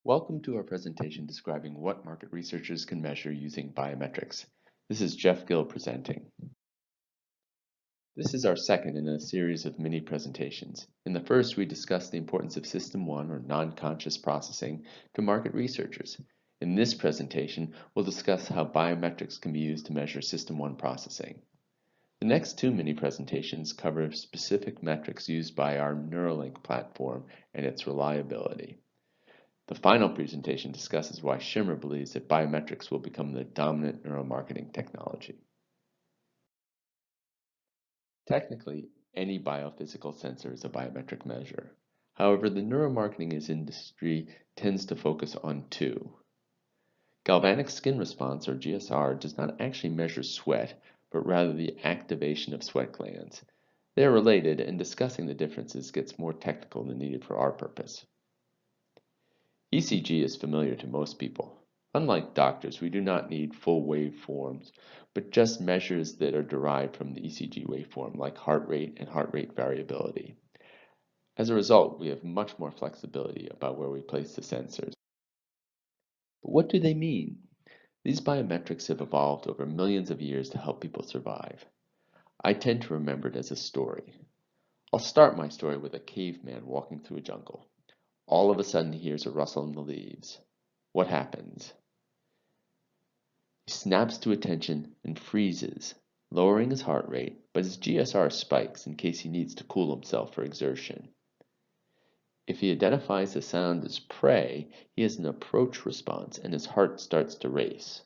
Welcome to our presentation describing what market researchers can measure using biometrics. This is Jeff Gill presenting. This is our second in a series of mini presentations. In the first, we discussed the importance of System 1 or non-conscious processing to market researchers. In this presentation, we'll discuss how biometrics can be used to measure System 1 processing. The next two mini presentations cover specific metrics used by our Neuralink platform and its reliability. The final presentation discusses why Shimmer believes that biometrics will become the dominant neuromarketing technology. Technically, any biophysical sensor is a biometric measure. However, the neuromarketing industry tends to focus on two. Galvanic skin response, or GSR, does not actually measure sweat, but rather the activation of sweat glands. They are related, and discussing the differences gets more technical than needed for our purpose. ECG is familiar to most people. Unlike doctors, we do not need full waveforms, but just measures that are derived from the ECG waveform, like heart rate and heart rate variability. As a result, we have much more flexibility about where we place the sensors. But what do they mean? These biometrics have evolved over millions of years to help people survive. I tend to remember it as a story. I'll start my story with a caveman walking through a jungle. All of a sudden, he hears a rustle in the leaves. What happens? He snaps to attention and freezes, lowering his heart rate, but his GSR spikes in case he needs to cool himself for exertion. If he identifies the sound as prey, he has an approach response and his heart starts to race.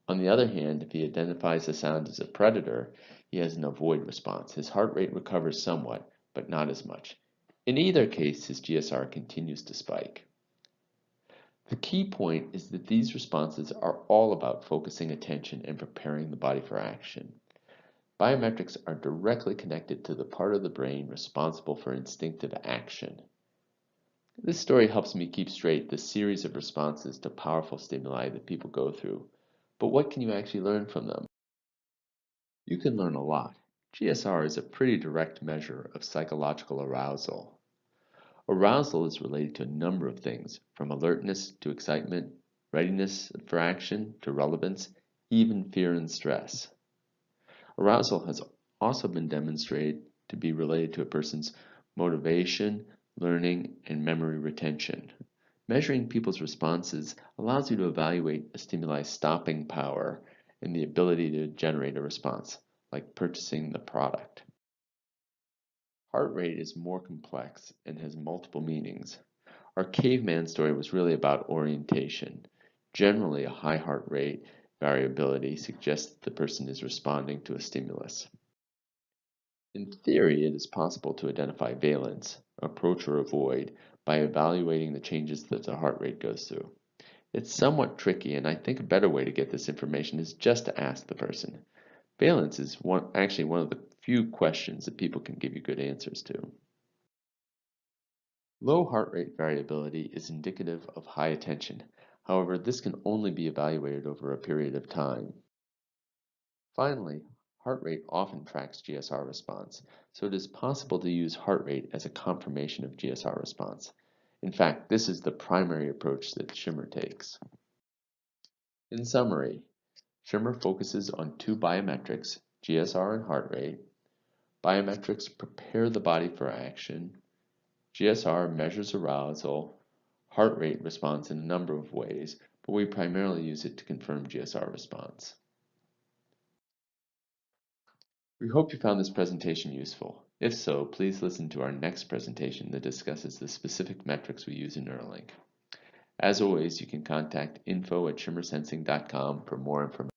On the other hand, if he identifies the sound as a predator, he has an avoid response. His heart rate recovers somewhat, but not as much. In either case, his GSR continues to spike. The key point is that these responses are all about focusing attention and preparing the body for action. Biometrics are directly connected to the part of the brain responsible for instinctive action. This story helps me keep straight the series of responses to powerful stimuli that people go through. But what can you actually learn from them? You can learn a lot. GSR is a pretty direct measure of psychological arousal. Arousal is related to a number of things, from alertness to excitement, readiness for action to relevance, even fear and stress. Arousal has also been demonstrated to be related to a person's motivation, learning, and memory retention. Measuring people's responses allows you to evaluate a stimuli stopping power and the ability to generate a response, like purchasing the product. Heart rate is more complex and has multiple meanings. Our caveman story was really about orientation. Generally, a high heart rate variability suggests that the person is responding to a stimulus. In theory, it is possible to identify valence, approach or avoid, by evaluating the changes that the heart rate goes through. It's somewhat tricky, and I think a better way to get this information is just to ask the person. Valence is actually one of the few questions that people can give you good answers to. Low heart rate variability is indicative of high attention. However, this can only be evaluated over a period of time. Finally, heart rate often tracks GSR response, so it is possible to use heart rate as a confirmation of GSR response. In fact, this is the primary approach that Shimmer takes. In summary, Shimmer focuses on two biometrics, GSR and heart rate. Biometrics prepare the body for action. GSR measures arousal. Heart rate responds in a number of ways, but we primarily use it to confirm GSR response. We hope you found this presentation useful. If so, please listen to our next presentation that discusses the specific metrics we use in Neuralink. As always, you can contact info@shimmersensing.com for more information.